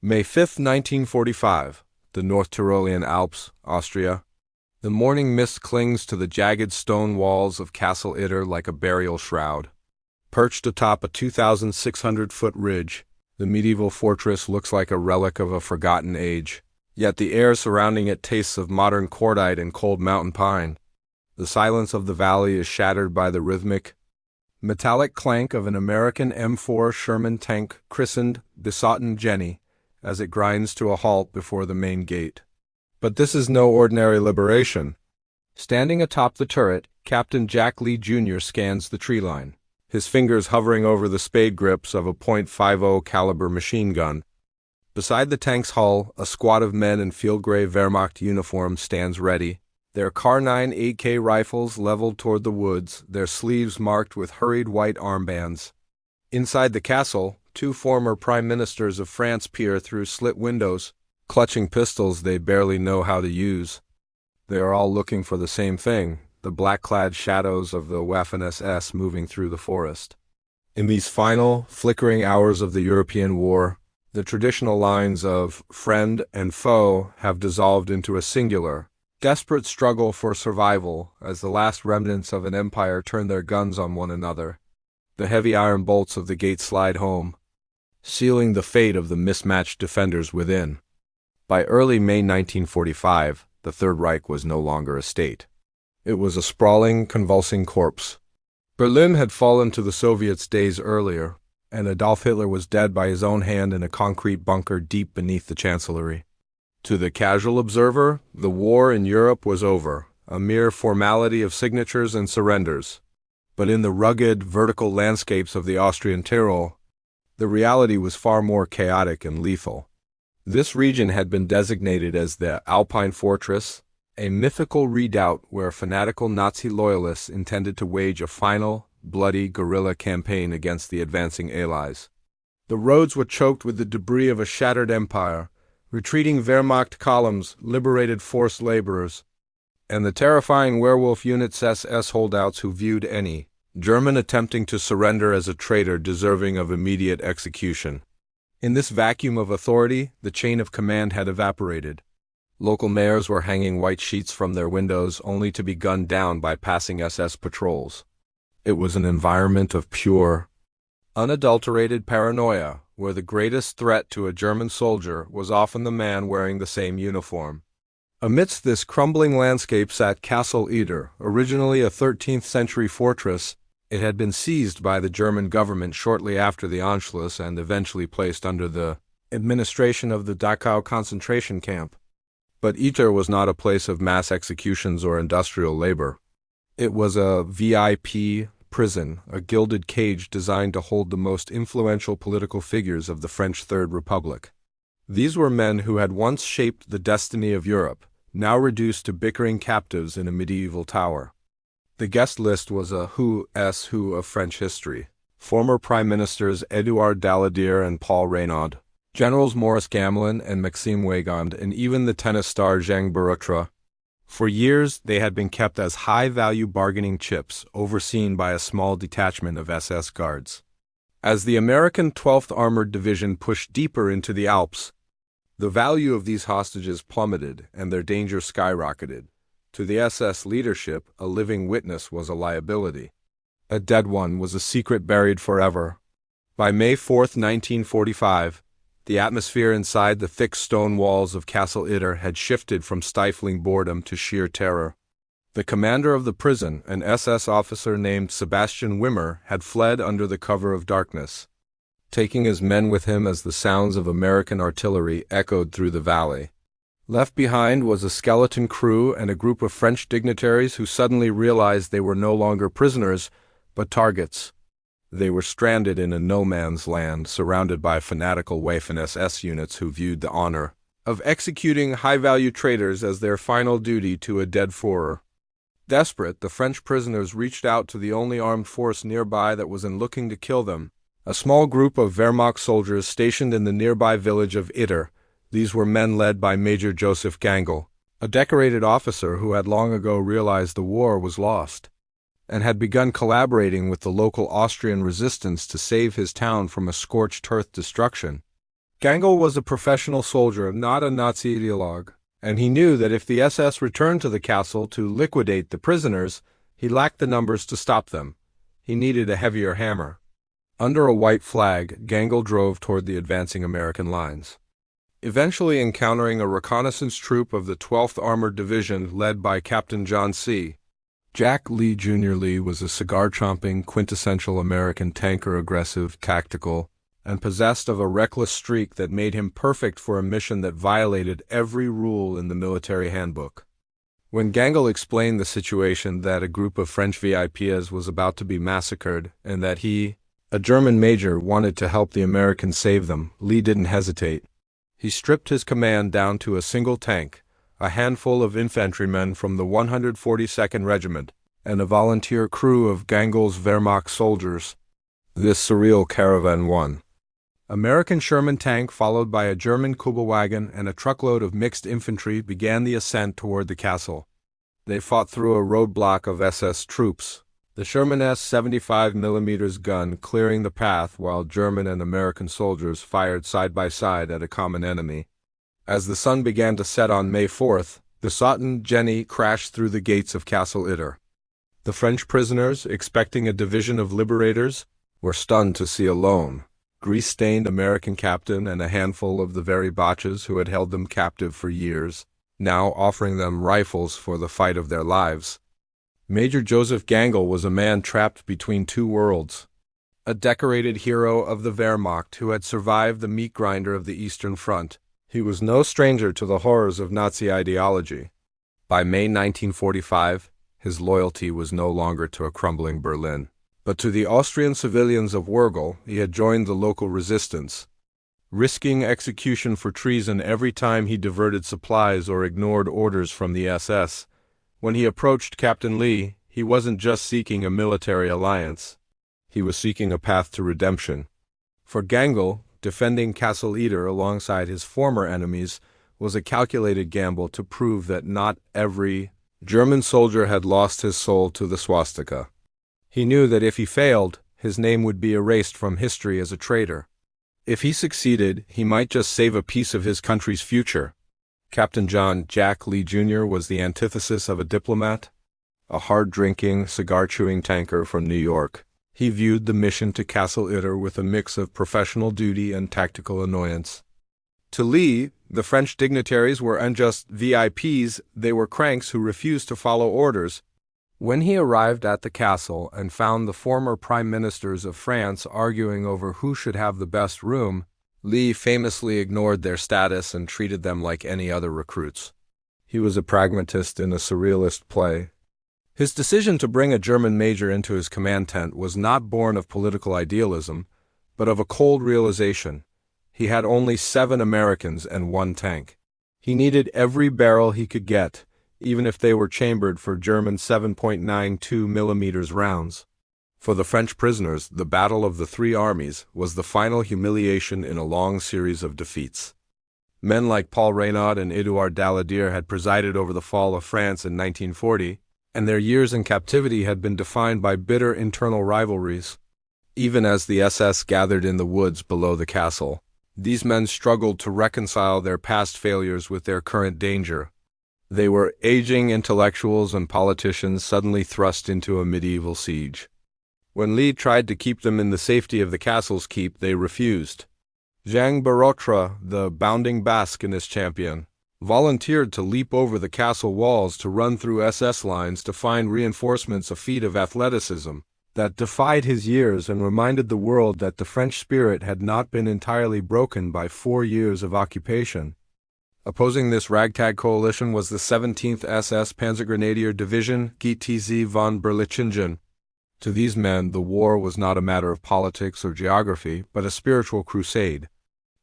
May 5, 1945. The North Tyrolean Alps, Austria. The morning mist clings to the jagged stone walls of Castle Itter like a burial shroud. Perched atop a 2,600-foot ridge, the medieval fortress looks like a relic of a forgotten age. Yet the air surrounding it tastes of modern cordite and cold mountain pine. The silence of the valley is shattered by the rhythmic, metallic clank of an American M4 Sherman tank christened Besotted Jenny as it grinds to a halt before the main gate. But this is no ordinary liberation. Standing atop the turret, Captain Jack Lee Jr. scans the tree line, his fingers hovering over the spade grips of a .50 caliber machine gun. Beside the tank's hull, a squad of men in field-gray Wehrmacht uniform stands ready, their Kar-9 8K rifles leveled toward the woods, their sleeves marked with hurried white armbands. Inside the castle, two former prime ministers of France peer through slit windows, clutching pistols they barely know how to use. They are all looking for the same thing, the black-clad shadows of the Waffen-SS moving through the forest. In these final, flickering hours of the European war, the traditional lines of friend and foe have dissolved into a singular, desperate struggle for survival as the last remnants of an empire turn their guns on one another. The heavy iron bolts of the gate slide home, sealing the fate of the mismatched defenders within. By early May 1945, the Third Reich was no longer a state. It was a sprawling, convulsing corpse. Berlin had fallen to the Soviets days earlier, and Adolf Hitler was dead by his own hand in a concrete bunker deep beneath the Chancellery. To the casual observer, the war in Europe was over, a mere formality of signatures and surrenders. But in the rugged, vertical landscapes of the Austrian Tyrol, the reality was far more chaotic and lethal. This region had been designated as the Alpine Fortress, a mythical redoubt where fanatical Nazi loyalists intended to wage a final, bloody guerrilla campaign against the advancing Allies. The roads were choked with the debris of a shattered empire, retreating Wehrmacht columns liberated forced laborers, and the terrifying werewolf units SS holdouts who viewed any German attempting to surrender as a traitor deserving of immediate execution. In this vacuum of authority, the chain of command had evaporated. Local mayors were hanging white sheets from their windows only to be gunned down by passing SS patrols. It was an environment of pure, unadulterated paranoia, where the greatest threat to a German soldier was often the man wearing the same uniform. Amidst this crumbling landscape sat Castle Itter, originally a 13th-century fortress. It had been seized by the German government shortly after the Anschluss and eventually placed under the administration of the Dachau concentration camp. But Itter was not a place of mass executions or industrial labor. It was a VIP prison, a gilded cage designed to hold the most influential political figures of the French Third Republic. These were men who had once shaped the destiny of Europe, now reduced to bickering captives in a medieval tower. The guest list was a who's who of French history. Former Prime Ministers Édouard Daladier and Paul Reynaud, Generals Maurice Gamelin and Maxime Weygand, and even the tennis star Jean Barotra. For years, they had been kept as high-value bargaining chips, overseen by a small detachment of SS guards. As the American 12th Armored Division pushed deeper into the Alps, the value of these hostages plummeted and their danger skyrocketed. To the SS leadership, a living witness was a liability. A dead one was a secret buried forever. By May 4, 1945, the atmosphere inside the thick stone walls of Castle Itter had shifted from stifling boredom to sheer terror. The commander of the prison, an SS officer named Sebastian Wimmer, had fled under the cover of darkness, taking his men with him as the sounds of American artillery echoed through the valley. Left behind was a skeleton crew and a group of French dignitaries who suddenly realized they were no longer prisoners, but targets. They were stranded in a no-man's land, surrounded by fanatical Waffen-SS units who viewed the honor of executing high-value traitors as their final duty to a dead Führer. Desperate, the French prisoners reached out to the only armed force nearby that was looking to kill them, a small group of Wehrmacht soldiers stationed in the nearby village of Itter. These were men led by Major Joseph Gangl, a decorated officer who had long ago realized the war was lost, and had begun collaborating with the local Austrian resistance to save his town from a scorched earth destruction. Gangl was a professional soldier, not a Nazi ideologue, and he knew that if the SS returned to the castle to liquidate the prisoners, he lacked the numbers to stop them. He needed a heavier hammer. Under a white flag, Gangl drove toward the advancing American lines, eventually encountering a reconnaissance troop of the 12th Armored Division led by Captain John C. Jack Lee Jr. Lee was a cigar-chomping, quintessential American tanker, aggressive, tactical, and possessed of a reckless streak that made him perfect for a mission that violated every rule in the military handbook. When Gangl explained the situation, that a group of French VIPs was about to be massacred and that he, a German major, wanted to help the Americans save them, Lee didn't hesitate. He stripped his command down to a single tank, a handful of infantrymen from the 142nd Regiment, and a volunteer crew of Gangl's Wehrmacht soldiers. This surreal caravan won. American Sherman tank, followed by a German Kübelwagen and a truckload of mixed infantry, began the ascent toward the castle. They fought through a roadblock of SS troops, the Sherman's 75mm gun clearing the path while German and American soldiers fired side by side at a common enemy. As the sun began to set on May 4th, the Sotten Jenny crashed through the gates of Castle Itter. The French prisoners, expecting a division of liberators, were stunned to see a lone, grease-stained American captain and a handful of the very Boches who had held them captive for years, now offering them rifles for the fight of their lives. Major Joseph Gangl was a man trapped between two worlds, a decorated hero of the Wehrmacht who had survived the meat grinder of the Eastern Front. He was no stranger to the horrors of Nazi ideology. By May 1945, his loyalty was no longer to a crumbling Berlin, but to the Austrian civilians of Wurgel. He had joined the local resistance, risking execution for treason every time he diverted supplies or ignored orders from the SS. When he approached Captain Lee, he wasn't just seeking a military alliance. He was seeking a path to redemption. For Gangl, defending Castle Itter alongside his former enemies was a calculated gamble to prove that not every German soldier had lost his soul to the swastika. He knew that if he failed, his name would be erased from history as a traitor. If he succeeded, he might just save a piece of his country's future. Captain John Jack Lee Jr. was the antithesis of a diplomat, a hard-drinking, cigar-chewing tanker from New York. He viewed the mission to Castle Itter with a mix of professional duty and tactical annoyance. To Lee, the French dignitaries were unjust VIPs, they were cranks who refused to follow orders. When he arrived at the castle and found the former prime ministers of France arguing over who should have the best room, Lee famously ignored their status and treated them like any other recruits. He was a pragmatist in a surrealist play. His decision to bring a German major into his command tent was not born of political idealism, but of a cold realization. He had only 7 Americans and 1 tank. He needed every barrel he could get, even if they were chambered for German 7.92mm rounds. For the French prisoners, the Battle of the Three Armies was the final humiliation in a long series of defeats. Men like Paul Reynaud and Édouard Daladier had presided over the fall of France in 1940, and their years in captivity had been defined by bitter internal rivalries. Even as the SS gathered in the woods below the castle, these men struggled to reconcile their past failures with their current danger. They were aging intellectuals and politicians suddenly thrust into a medieval siege. When Lee tried to keep them in the safety of the castle's keep, they refused. Jean Barotra, the bounding Basquenist champion, volunteered to leap over the castle walls to run through SS lines to find reinforcements, a feat of athleticism that defied his years and reminded the world that the French spirit had not been entirely broken by 4 years of occupation. Opposing this ragtag coalition was the 17th SS Panzergrenadier Division GTZ von Berlichingen. To these men, the war was not a matter of politics or geography, but a spiritual crusade.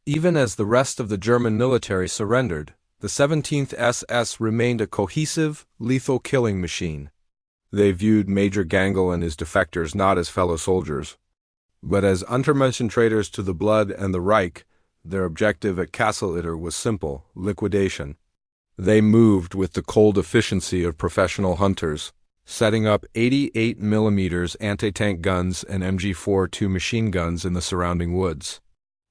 Even as the rest of the German military surrendered, the 17th SS remained a cohesive, lethal killing machine. They viewed Major Gangl and his defectors not as fellow soldiers, but as Untermenschen traitors to the blood and the Reich. Their objective at Castle Itter was simple: liquidation. They moved with the cold efficiency of professional hunters, setting up 88mm anti-tank guns and MG-42 machine guns in the surrounding woods.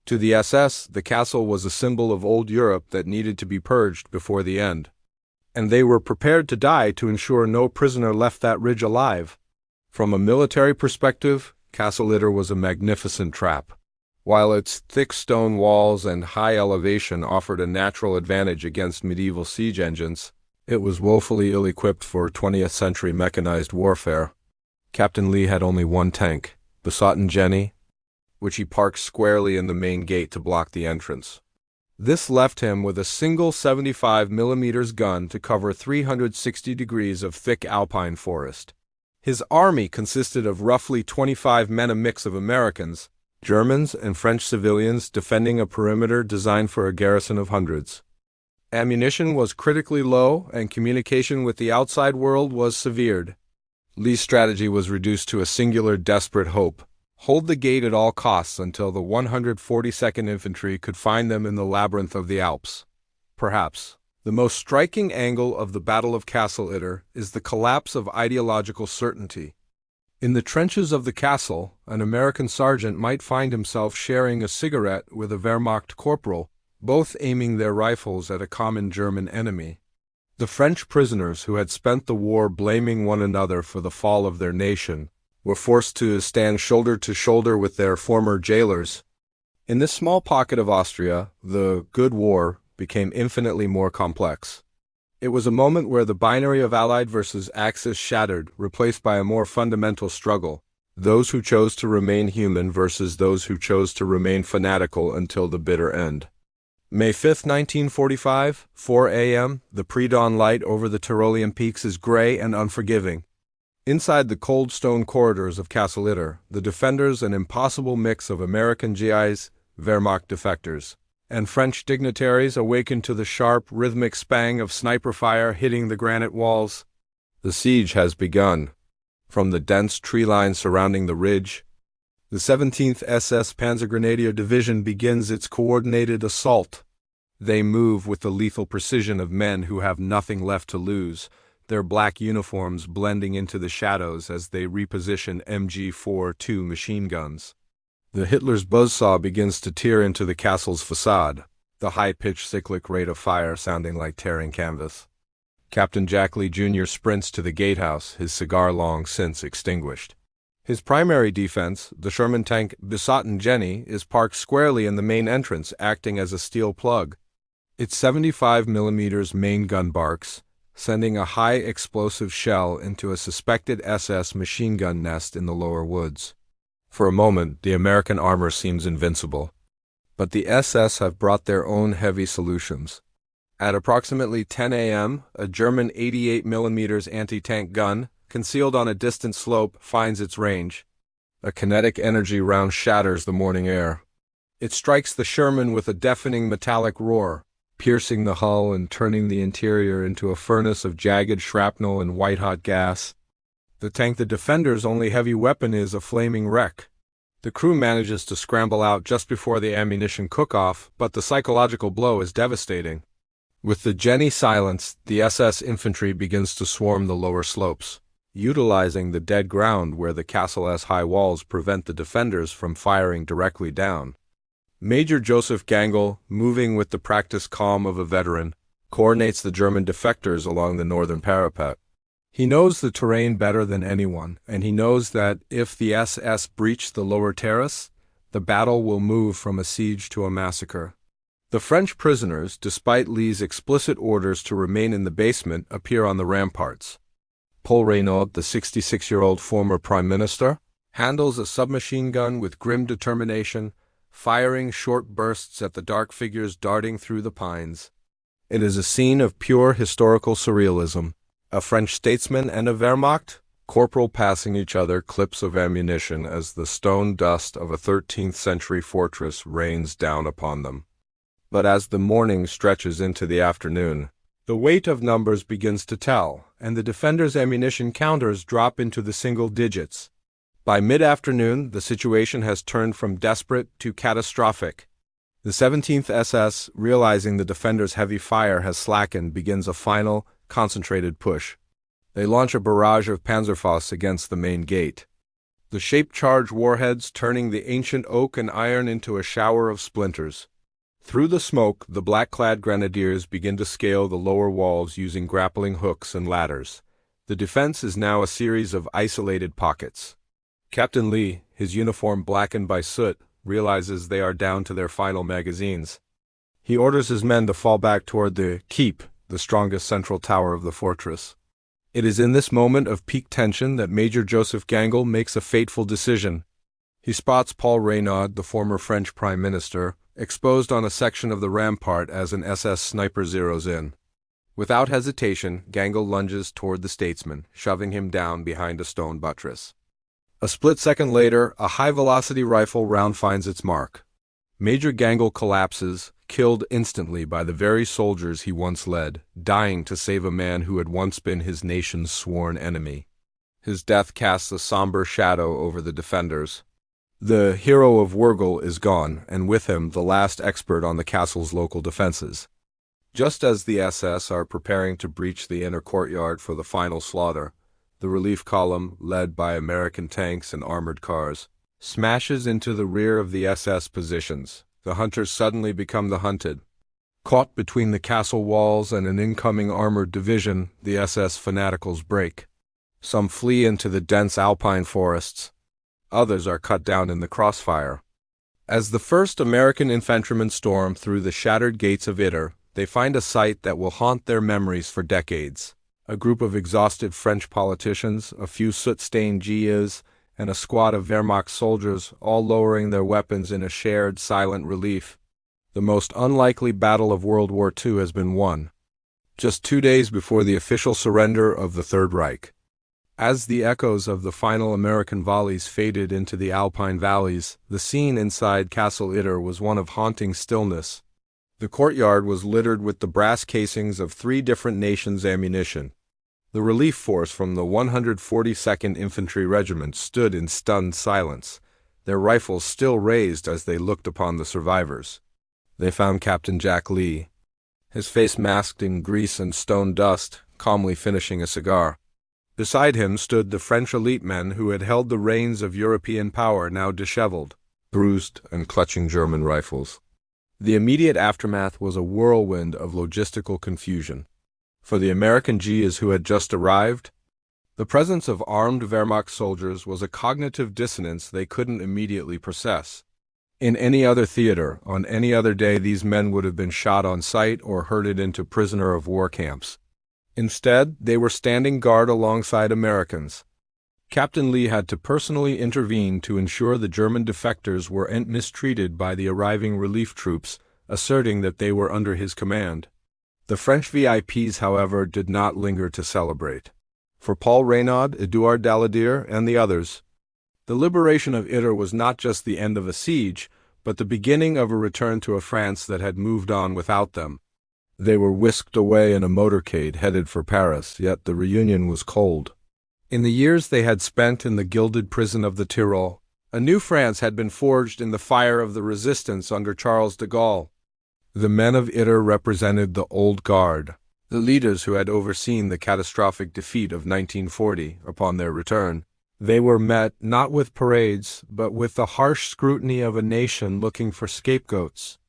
To the SS, the castle was a symbol of old Europe that needed to be purged before the end. And they were prepared to die to ensure no prisoner left that ridge alive. From a military perspective, Castle Itter was a magnificent trap. While its thick stone walls and high elevation offered a natural advantage against medieval siege engines, it was woefully ill-equipped for 20th century mechanized warfare. Captain Lee had only one tank, Besotten Jenny, which he parked squarely in the main gate to block the entrance. This left him with a single 75mm gun to cover 360 degrees of thick alpine forest. His army consisted of roughly 25 men, a mix of Americans, Germans, and French civilians defending a perimeter designed for a garrison of hundreds. Ammunition was critically low, and communication with the outside world was severed. Lee's strategy was reduced to a singular desperate hope: hold the gate at all costs until the 142nd Infantry could find them in the labyrinth of the Alps. Perhaps the most striking angle of the Battle of Castle Itter is the collapse of ideological certainty. In the trenches of the castle, an American sergeant might find himself sharing a cigarette with a Wehrmacht corporal, both aiming their rifles at a common German enemy. The French prisoners, who had spent the war blaming one another for the fall of their nation, were forced to stand shoulder to shoulder with their former jailers. In this small pocket of Austria, the good war became infinitely more complex. It was a moment where the binary of Allied versus Axis shattered, replaced by a more fundamental struggle: those who chose to remain human versus those who chose to remain fanatical until the bitter end. May 5, 1945, 4 a.m., the pre-dawn light over the Tyrolean peaks is gray and unforgiving. Inside the cold stone corridors of Castle Itter, the defenders, an impossible mix of American GIs, Wehrmacht defectors, and French dignitaries, awakened to the sharp, rhythmic spang of sniper fire hitting the granite walls. The siege has begun. From the dense tree line surrounding the ridge, the 17th SS Panzergrenadier Division begins its coordinated assault. They move with the lethal precision of men who have nothing left to lose, their black uniforms blending into the shadows as they reposition MG-42 machine guns. The Hitler's buzzsaw begins to tear into the castle's facade, the high-pitched cyclic rate of fire sounding like tearing canvas. Captain Jack Lee Jr. sprints to the gatehouse, his cigar long since extinguished. His primary defense, the Sherman tank Besotten Jenny, is parked squarely in the main entrance, acting as a steel plug. Its 75mm main gun barks, sending a high-explosive shell into a suspected SS machine gun nest in the lower woods. For a moment, the American armor seems invincible. But the SS have brought their own heavy solutions. At approximately 10 a.m., a German 88mm anti-tank gun, concealed on a distant slope, finds its range. A kinetic energy round shatters the morning air. It strikes the Sherman with a deafening metallic roar, piercing the hull and turning the interior into a furnace of jagged shrapnel and white-hot gas. The tank, the defender's only heavy weapon, is a flaming wreck. The crew manages to scramble out just before the ammunition cook-off, but the psychological blow is devastating. With the Jenny silenced, the SS infantry begins to swarm the lower slopes, utilizing the dead ground where the castle's high walls prevent the defenders from firing directly down. Major Joseph Gangel, moving with the practiced calm of a veteran, coordinates the German defectors along the northern parapet. He knows the terrain better than anyone, and he knows that if the SS breach the lower terrace, the battle will move from a siege to a massacre. The French prisoners, despite Lee's explicit orders to remain in the basement, appear on the ramparts. Paul Reynaud, the 66-year-old former prime minister, handles a submachine gun with grim determination, firing short bursts at the dark figures darting through the pines. It is a scene of pure historical surrealism. A French statesman and a Wehrmacht corporal passing each other clips of ammunition as the stone dust of a 13th century fortress rains down upon them. But as the morning stretches into the afternoon, the weight of numbers begins to tell, and the defenders' ammunition counters drop into the single digits. By mid-afternoon, the situation has turned from desperate to catastrophic. The 17th SS, realizing the defenders' heavy fire has slackened, begins a final, concentrated push. They launch a barrage of Panzerfaust against the main gate. the shape-charged warheads turning the ancient oak and iron into a shower of splinters. Through the smoke, the black-clad grenadiers begin to scale the lower walls using grappling hooks and ladders. The defense is now a series of isolated pockets. Captain Lee, his uniform blackened by soot, realizes they are down to their final magazines. He orders his men to fall back toward the keep, the strongest central tower of the fortress. It is in this moment of peak tension that Major Joseph Gangle makes a fateful decision. He spots Paul Reynaud, the former French Prime Minister, exposed on a section of the rampart as an SS sniper zeroes in. Without hesitation, Gangle lunges toward the statesman, shoving him down behind a stone buttress. A split second later, a high-velocity rifle round finds its mark. Major Gangle collapses, killed instantly by the very soldiers he once led, dying to save a man who had once been his nation's sworn enemy. His death casts a somber shadow over the defenders. The hero of Wurgel is gone, and with him the last expert on the castle's local defenses. Just as the SS are preparing to breach the inner courtyard for the final slaughter, the relief column, led by American tanks and armored cars, smashes into the rear of the SS positions. The hunters suddenly become the hunted. Caught between the castle walls and an incoming armored division, the SS fanaticals break. Some flee into the dense alpine forests. Others are cut down in the crossfire. As the first American infantrymen storm through the shattered gates of Itter, they find a sight that will haunt their memories for decades. A group of exhausted French politicians, a few soot-stained GIs, and a squad of Wehrmacht soldiers, all lowering their weapons in a shared, silent relief. The most unlikely battle of World War II has been won. Just 2 days before the official surrender of the Third Reich. As the echoes of the final American volleys faded into the alpine valleys, the scene inside Castle Itter was one of haunting stillness. The courtyard was littered with the brass casings of 3 different nations' ammunition. The relief force from the 142nd Infantry Regiment stood in stunned silence, their rifles still raised as they looked upon the survivors. They found Captain Jack Lee, his face masked in grease and stone dust, calmly finishing a cigar. Beside him stood the French elite men who had held the reins of European power, now disheveled, bruised, and clutching German rifles. The immediate aftermath was a whirlwind of logistical confusion. For the American GIs who had just arrived, the presence of armed Wehrmacht soldiers was a cognitive dissonance they couldn't immediately process. In any other theater, on any other day, these men would have been shot on sight or herded into prisoner of war camps. Instead, they were standing guard alongside Americans. Captain Lee had to personally intervene to ensure the German defectors weren't mistreated by the arriving relief troops, asserting that they were under his command. The French VIPs, however, did not linger to celebrate. For Paul Reynaud, Édouard Daladier, and the others, the liberation of Itter was not just the end of a siege, but the beginning of a return to a France that had moved on without them. They were whisked away in a motorcade headed for Paris, yet the reunion was cold. In the years they had spent in the gilded prison of the Tyrol, a new France had been forged in the fire of the resistance under Charles de Gaulle. The men of Itter represented the old guard, the leaders who had overseen the catastrophic defeat of 1940 upon their return. They were met not with parades, but with the harsh scrutiny of a nation looking for scapegoats.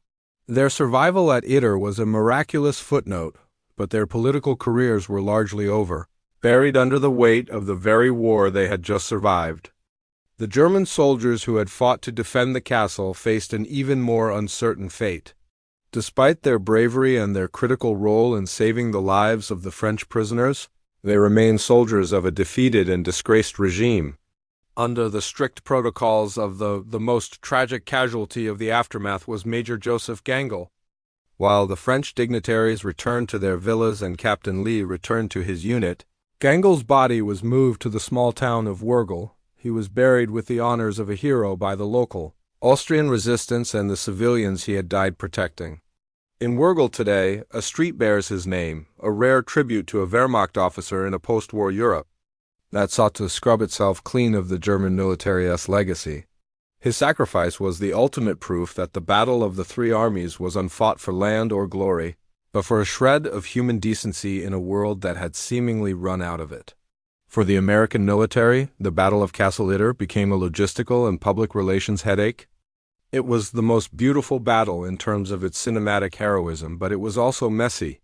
Their survival at Itter was a miraculous footnote, but their political careers were largely over, buried under the weight of the very war they had just survived. The German soldiers who had fought to defend the castle faced an even more uncertain fate. Despite their bravery and their critical role in saving the lives of the French prisoners, they remained soldiers of a defeated and disgraced regime. Under the strict protocols of the most tragic casualty of the aftermath was Major Joseph Gangle. While the French dignitaries returned to their villas and Captain Lee returned to his unit, Gangle's body was moved to the small town of Wurgel. He was buried with the honors of a hero by the local Austrian resistance and the civilians he had died protecting. In Wurgel today, a street bears his name, a rare tribute to a Wehrmacht officer in a post-war Europe that sought to scrub itself clean of the German military's legacy. His sacrifice was the ultimate proof that the battle of the 3 armies was unfought for land or glory, but for a shred of human decency in a world that had seemingly run out of it. For the American military, the Battle of Castle Itter became a logistical and public relations headache. It was the most beautiful battle in terms of its cinematic heroism, but it was also messy.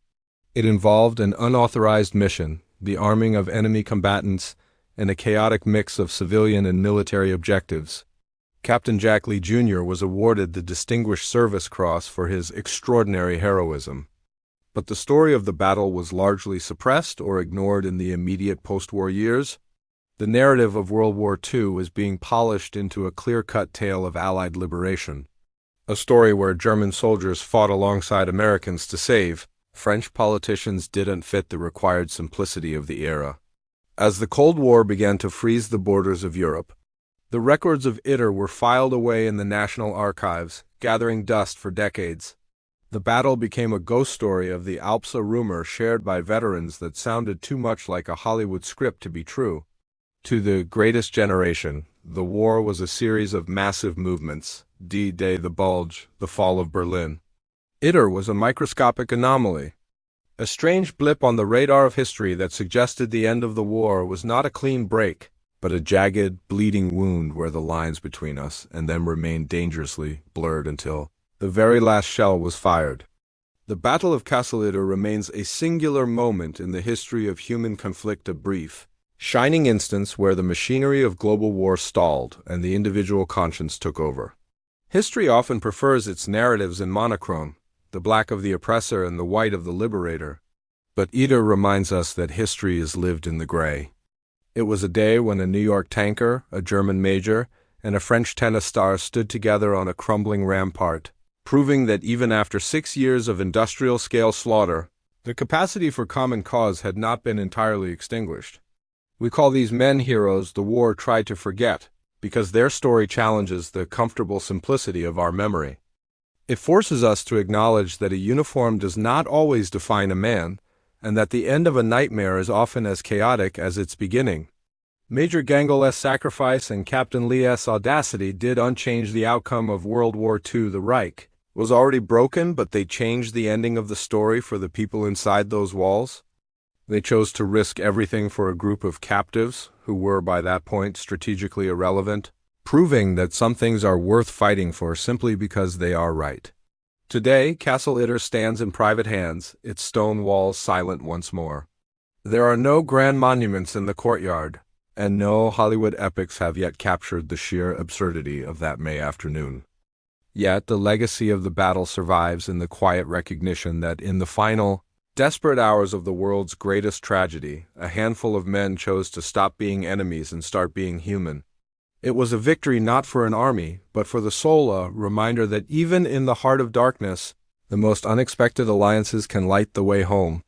It involved an unauthorized mission, the arming of enemy combatants, and a chaotic mix of civilian and military objectives. Captain Jack Lee Jr. was awarded the Distinguished Service Cross for his extraordinary heroism. But the story of the battle was largely suppressed or ignored in the immediate post-war years. The narrative of World War II is being polished into a clear-cut tale of Allied liberation. A story where German soldiers fought alongside Americans to save. French politicians didn't fit the required simplicity of the era. As the Cold War began to freeze the borders of Europe, the records of Itter were filed away in the National Archives, gathering dust for decades. The battle became a ghost story of the Alps, a rumor shared by veterans that sounded too much like a Hollywood script to be true. To the greatest generation, the war was a series of massive movements: D-Day, the Bulge, the fall of Berlin. Itter was a microscopic anomaly. A strange blip on the radar of history that suggested the end of the war was not a clean break, but a jagged, bleeding wound where the lines between us and them remained dangerously blurred until the very last shell was fired. The Battle of Castle Itter remains a singular moment in the history of human conflict, a brief, shining instance where the machinery of global war stalled and the individual conscience took over. History often prefers its narratives in monochrome, the black of the oppressor and the white of the liberator. But Itter reminds us that history is lived in the gray. It was a day when a New York tanker, a German major, and a French tennis star stood together on a crumbling rampart, proving that even after 6 years of industrial-scale slaughter, the capacity for common cause had not been entirely extinguished. We call these men heroes the war tried to forget, because their story challenges the comfortable simplicity of our memory. It forces us to acknowledge that a uniform does not always define a man, and that the end of a nightmare is often as chaotic as its beginning. Major Gangel's sacrifice and Captain Lee's audacity did unchange the outcome of World War II. The Reich was already broken, but they changed the ending of the story for the people inside those walls. They chose to risk everything for a group of captives who were, by that point, strategically irrelevant, proving that some things are worth fighting for simply because they are right. Today, Castle Itter stands in private hands, its stone walls silent once more. There are no grand monuments in the courtyard, and no Hollywood epics have yet captured the sheer absurdity of that May afternoon. Yet the legacy of the battle survives in the quiet recognition that in the final, desperate hours of the world's greatest tragedy, a handful of men chose to stop being enemies and start being human. It was a victory not for an army, but for the soul, a reminder that even in the heart of darkness, the most unexpected alliances can light the way home.